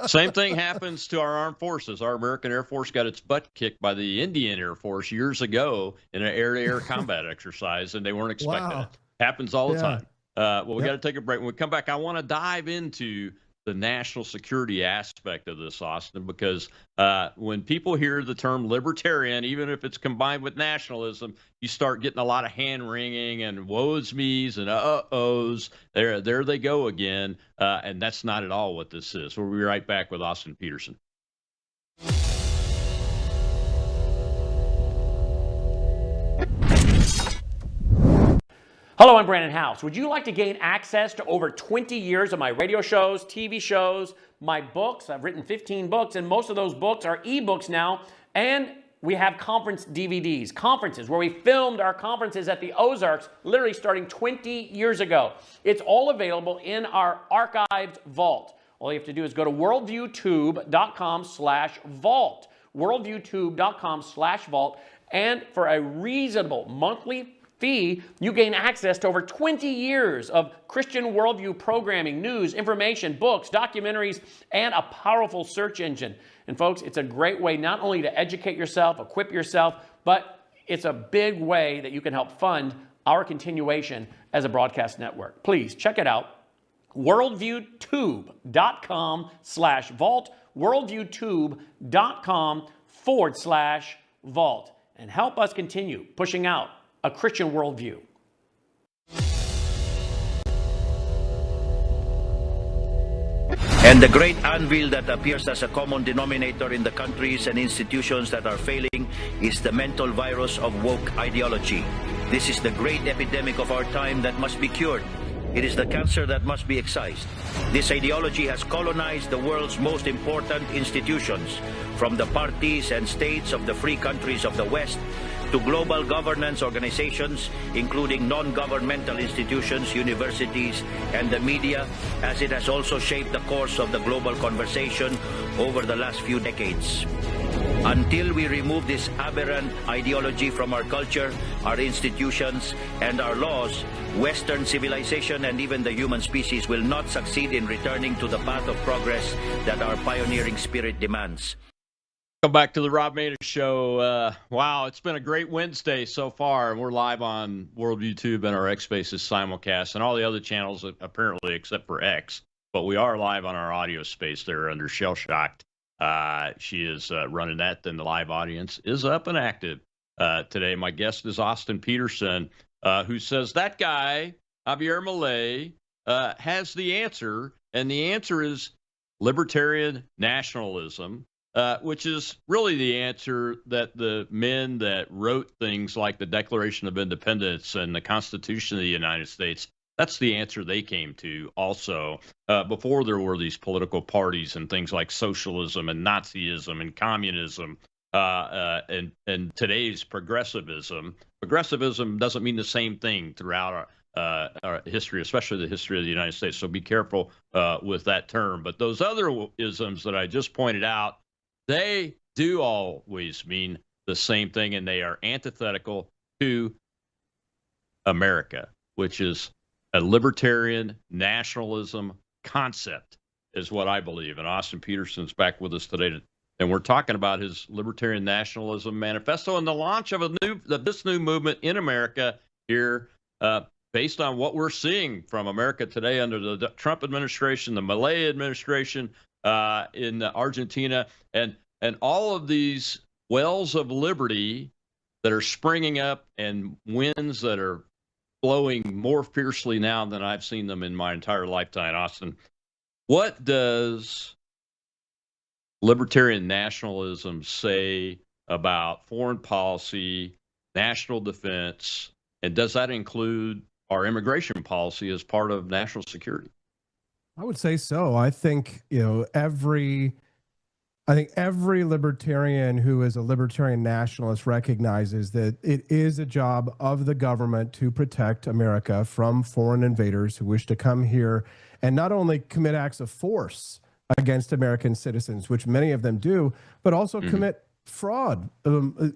S5: Same thing happens to our armed forces. Our American Air Force got its butt kicked by the Indian Air Force years ago in an air-to-air combat exercise, and they weren't expecting it. Happens all the time. Well, we got to take a break. When we come back, I want to dive into the national security aspect of this, Austin, because when people hear the term libertarian, even if it's combined with nationalism, you start getting a lot of hand-wringing and woes me's and uh-ohs. There they go again, and that's not at all what this is. We'll be right back with Austin Peterson.
S1: Hello, I'm Brandon House. Would you like to gain access to over 20 years of my radio shows, TV shows, my books? I've written 15 books, and most of those books are ebooks now. And we have conference DVDs, conferences where we filmed our conferences at the Ozarks, literally starting 20 years ago. It's all available in our archived vault. All you have to do is go to worldviewtube.com/vault, worldviewtube.com/vault, and for a reasonable monthly fee, you gain access to over 20 years of Christian worldview programming, news, information, books, documentaries, and a powerful search engine. And folks, it's a great way not only to educate yourself, equip yourself, but it's a big way that you can help fund our continuation as a broadcast network. Please check it out. worldviewtube.com/vault, worldviewtube.com/vault, and help us continue pushing out a Christian worldview.
S9: And the great anvil that appears as a common denominator in the countries and institutions that are failing is the mental virus of woke ideology. This is the great epidemic of our time that must be cured. It is the cancer that must be excised. This ideology has colonized the world's most important institutions, from the parties and states of the free countries of the West to global governance organizations, including non-governmental institutions, universities, and the media, as it has also shaped the course of the global conversation over the last few decades. Until we remove this aberrant ideology from our culture, our institutions, and our laws, Western civilization and even the human species will not succeed in returning to the path of progress that our pioneering spirit demands.
S5: Come back to the Rob Maness Show. Wow, it's been a great Wednesday so far. We're live on World YouTube and our X Spaces simulcast and all the other channels, apparently, except for X. But we are live on our audio space there under Shell Shocked. She is running that. Then the live audience is up and active today. My guest is Austin Peterson, who says that guy, Javier Milei, has the answer. And the answer is libertarian nationalism. Which is really the answer that the men that wrote things like the Declaration of Independence and the Constitution of the United States, that's the answer they came to also before there were these political parties and things like socialism and Nazism and communism and today's progressivism. Progressivism doesn't mean the same thing throughout our history, especially the history of the United States. So be careful with that term. But those other isms that I just pointed out, they do always mean the same thing, and they are antithetical to America, which is a libertarian nationalism concept, is what I believe. And Austin Peterson's back with us today, and we're talking about his libertarian nationalism manifesto and the launch of this new movement in America here, based on what we're seeing from America today under the Trump administration, the Milei administration, in Argentina, and all of these wells of liberty that are springing up and winds that are blowing more fiercely now than I've seen them in my entire lifetime. Austin, what does libertarian nationalism say about foreign policy, national defense, and does that include our immigration policy as part of national security?
S6: I would say so. I think, every libertarian who is a libertarian nationalist recognizes that it is a job of the government to protect America from foreign invaders who wish to come here and not only commit acts of force against American citizens, which many of them do, but also commit fraud,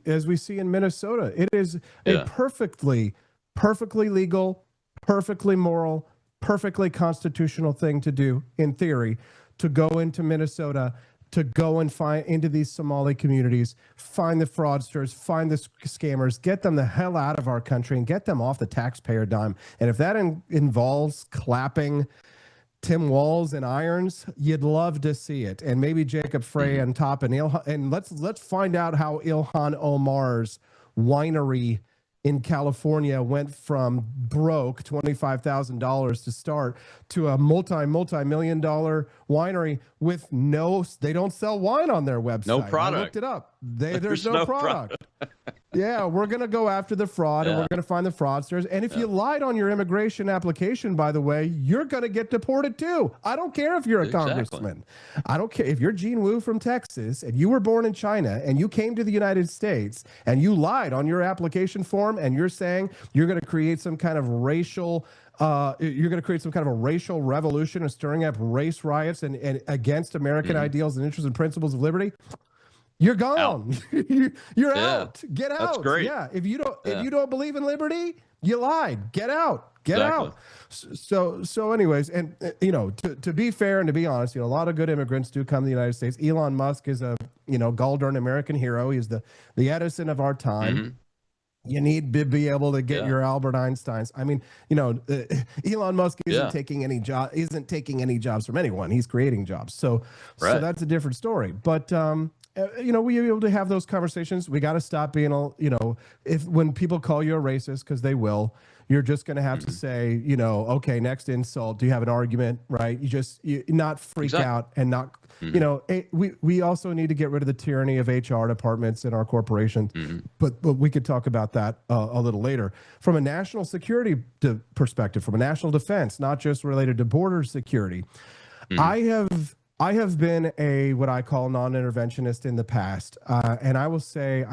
S6: as we see in Minnesota. It is a perfectly legal, perfectly moral, perfectly constitutional thing to do, in theory, to go into Minnesota, to go and find into these Somali communities, find the fraudsters, find the scammers, get them the hell out of our country and get them off the taxpayer dime. And if that involves clapping Tim Walz and irons, you'd love to see it. And maybe Jacob Frey on top, and let's find out how Ilhan Omar's winery in California went from broke, $25,000 to start, to a multi-million dollar winery with they don't sell wine on their website.
S5: No product.
S6: I looked it up. There's no product. Yeah, we're going to go after the fraud and we're going to find the fraudsters. And if you lied on your immigration application, by the way, you're going to get deported too. I don't care if you're a congressman. I don't care if you're Gene Wu from Texas and you were born in China and you came to the United States and you lied on your application form and you're saying you're going to create some kind of racial revolution and stirring up race riots and against American ideals and interests and principles of liberty. You're gone. You're out. Get out.
S5: That's great.
S6: Yeah. If you don't believe in liberty, you lied. Get out. Get out. So anyways, and to be fair and to be honest, a lot of good immigrants do come to the United States. Elon Musk is a gall darn American hero. He's the Edison of our time. You need to be able to get your Albert Einsteins. I mean, Elon Musk isn't taking any jobs from anyone. He's creating jobs. So that's a different story. But we are able to have those conversations. We got to stop being when people call you a racist, because they will, you're just going to have to say, okay, next insult. Do you have an argument? Right? You not freak out and not, we also need to get rid of the tyranny of HR departments in our corporations. But we could talk about that a little later. From a national security perspective, from a national defense, not just related to border security, I have been what I call non-interventionist in the past, and I will say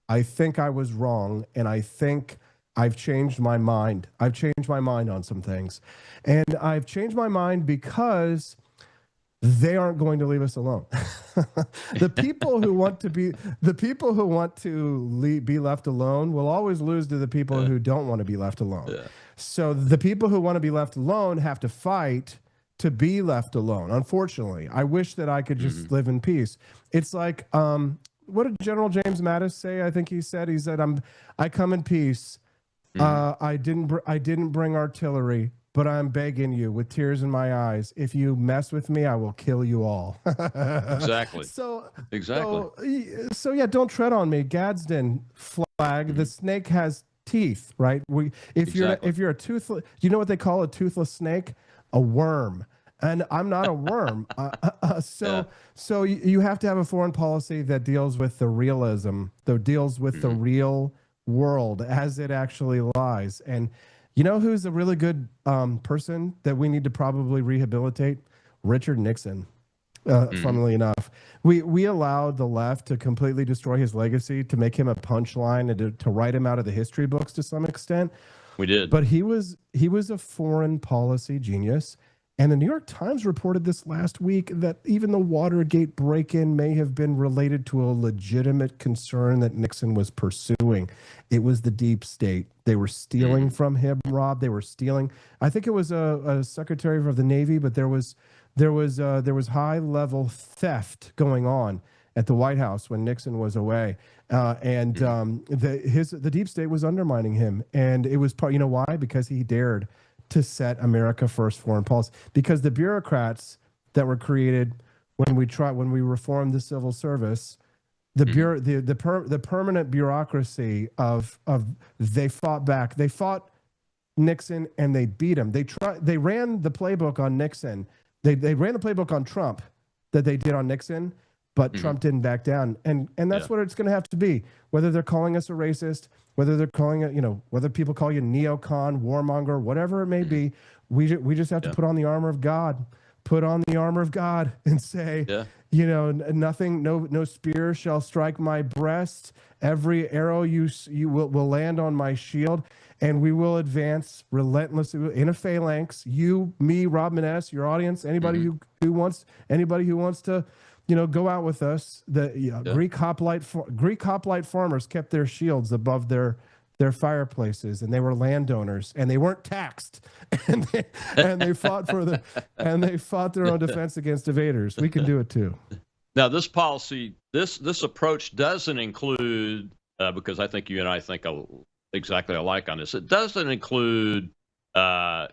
S6: I think I was wrong, and I think I've changed my mind. I've changed my mind on some things, and I've changed my mind because they aren't going to leave us alone. The people who want to be be left alone will always lose to the people who don't want to be left alone.
S5: Yeah.
S6: So the people who want to be left alone have to fight to be left alone. Unfortunately, I wish that I could just live in peace. It's like, what did General James Mattis say? I think he said, I come in peace. I didn't bring artillery, but I'm begging you with tears in my eyes. If you mess with me, I will kill you all.
S5: Exactly.
S6: So
S5: Exactly.
S6: don't tread on me. Gadsden flag. The snake has teeth, right? If you're a toothless, you know what they call a toothless snake? A worm. And I'm not a worm. So you have to have a foreign policy that deals with the realism, that deals with the real world as it actually lies. And you know who's a really good person that we need to probably rehabilitate? Richard Nixon. Funnily enough, we allowed the left to completely destroy his legacy, to make him a punchline, and to write him out of the history books to some extent.
S5: We did.
S6: But he was a foreign policy genius. And the New York Times reported this last week that even the Watergate break-in may have been related to a legitimate concern that Nixon was pursuing. It was the deep state. They were stealing from him, Rob. They were stealing. I think it was a secretary of the Navy, but there was high-level theft going on at the White House when Nixon was away, the deep state was undermining him, and it was part. You know why? Because he dared to set America first foreign policy. Because the bureaucrats that were created when we reformed the civil service, the permanent bureaucracy of they fought back. They fought Nixon and they beat him. They ran the playbook on Nixon. They ran the playbook on Trump that they did on Nixon, but Trump didn't back down. And that's what it's going to have to be. Whether they're calling us a racist, whether they're calling it, whether people call you neocon, warmonger, whatever it may be, we just have to put on the armor of God. Put on the armor of God and say, nothing, no spear shall strike my breast. Every arrow you will land on my shield, and we will advance relentlessly in a phalanx. You, me, Rob Maness, your audience, anybody who wants to, go out with us. Greek hoplite farmers kept their shields above their fireplaces, and they were landowners, and they weren't taxed, and they fought their own defense against invaders. We can do it too.
S5: Now, this policy, this approach doesn't include, because I think you and I think exactly alike on this. It doesn't include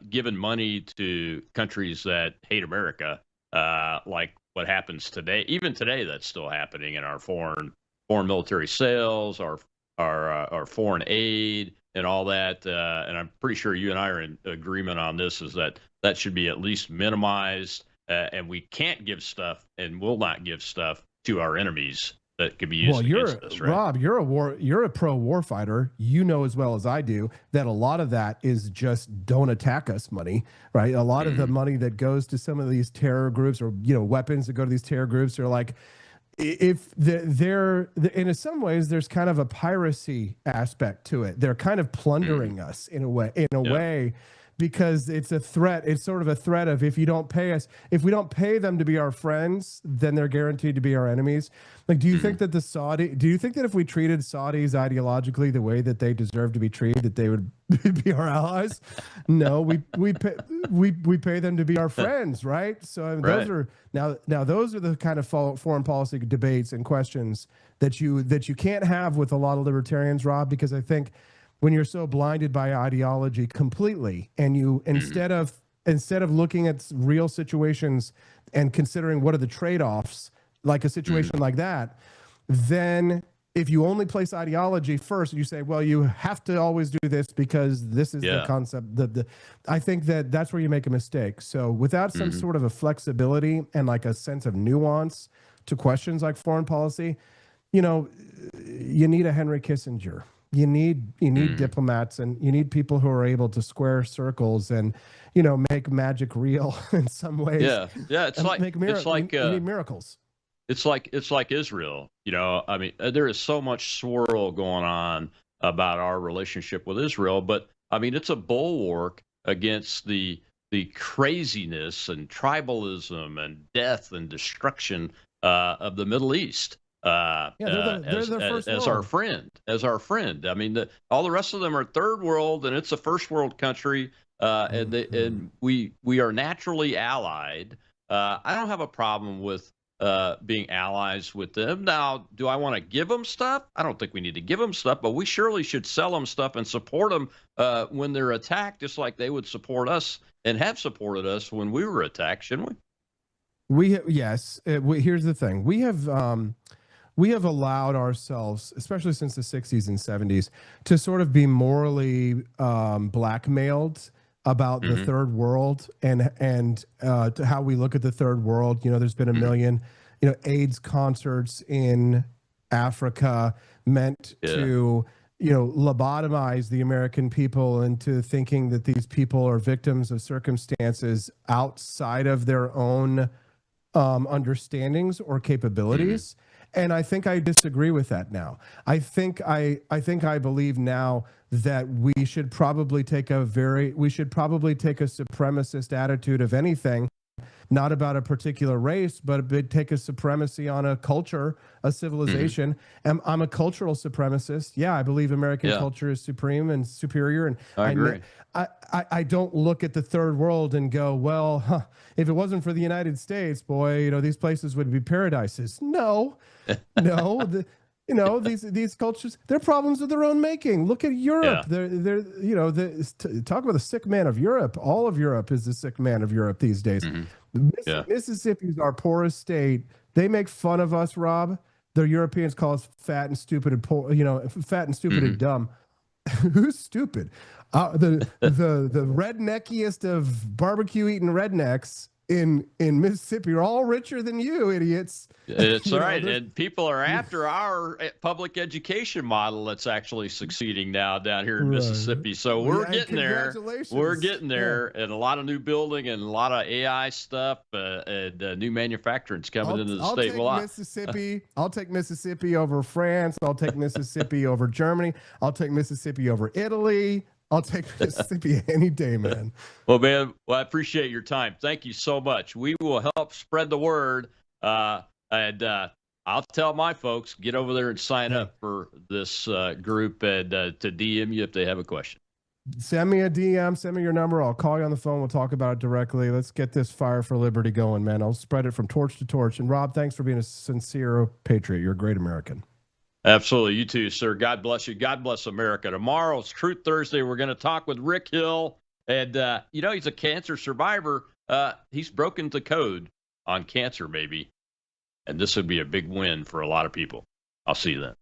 S5: giving money to countries that hate America, like what happens today. Even today, that's still happening in our foreign military sales, our foreign aid, and all that. And I'm pretty sure you and I are in agreement on this: is that should be at least minimized, and we can't give stuff and will not give stuff to our enemies that could be used against us, right?
S6: Rob, you're a pro war fighter. You know as well as I do that a lot of that is just don't attack us money, right? A lot of the money that goes to some of these terror groups, or weapons that go to these terror groups, are like, if they're in some ways there's kind of a piracy aspect to it. They're kind of plundering us in a way. Because it's a threat. It's sort of a threat of, if you don't pay us, if we don't pay them to be our friends, then they're guaranteed to be our enemies. Like, do you think that if we treated Saudis ideologically the way that they deserve to be treated, that they would be our allies? No, we pay them to be our friends, right? So I mean, those are those are the kind of foreign policy debates and questions that you can't have with a lot of libertarians, Rob, because I think when you're so blinded by ideology completely, and you instead of looking at real situations and considering what are the trade-offs, like a situation like that, then if you only place ideology first, you say, well, you have to always do this because this is the concept. I think that's where you make a mistake. So without some sort of a flexibility and like a sense of nuance to questions like foreign policy, you need a Henry Kissinger. You need diplomats, and you need people who are able to square circles and, make magic real in some ways.
S5: Yeah. It's like
S6: you need miracles.
S5: It's like Israel. I mean, there is so much swirl going on about our relationship with Israel, but I mean, it's a bulwark against the the craziness and tribalism and death and destruction of the Middle East.
S6: They're the first
S5: as
S6: world.
S5: our friend. I mean, all the rest of them are third world, and it's a first world country, and we are naturally allied. I don't have a problem with being allies with them. Now, do I want to give them stuff? I don't think we need to give them stuff, but we surely should sell them stuff and support them when they're attacked, just like they would support us and have supported us when we were attacked, shouldn't we?
S6: Here's the thing: we have allowed ourselves, especially since the 60s and 70s, to sort of be morally blackmailed about the third world and to how we look at the third world. You know, there's been a million, AIDS concerts in Africa meant to, lobotomize the American people into thinking that these people are victims of circumstances outside of their own understandings or capabilities. And I think I disagree with that now. I think I believe now that we should probably take a supremacist attitude of anything, not about a particular race, but take a supremacy on a culture, a civilization. I'm a cultural supremacist. Yeah, I believe American culture is supreme and superior. And
S5: I agree.
S6: I don't look at the third world and go, well, if it wasn't for the United States, boy, these places would be paradises. No, these cultures, they're problems of their own making. Look at Europe. Talk about the sick man of Europe. All of Europe is the sick man of Europe these days. Mississippi is our poorest state. They make fun of us, Rob. The Europeans call us fat and stupid and poor, fat and stupid and dumb. Who's stupid? The redneckiest of barbecue eating rednecks in Mississippi are all richer than you, idiots.
S5: It's all right. And people are after our public education model that's actually succeeding now down here in Mississippi. So we're getting there. We're getting there. And a lot of new building and a lot of AI stuff and new manufacturing's coming into the state.
S6: I'll take Mississippi over France. I'll take Mississippi over Germany. I'll take Mississippi over Italy. I'll take Mississippi any day, man.
S5: Well, man, I appreciate your time. Thank you so much. We will help spread the word. And I'll tell my folks, get over there and sign up for this group and to DM you if they have a question.
S6: Send me a DM. Send me your number. I'll call you on the phone. We'll talk about it directly. Let's get this fire for liberty going, man. I'll spread it from torch to torch. And Rob, thanks for being a sincere patriot. You're a great American.
S5: Absolutely. You too, sir. God bless you. God bless America. Tomorrow's Truth Thursday. We're going to talk with Rick Hill. And, he's a cancer survivor. He's broken the code on cancer, maybe. And this would be a big win for a lot of people. I'll see you then.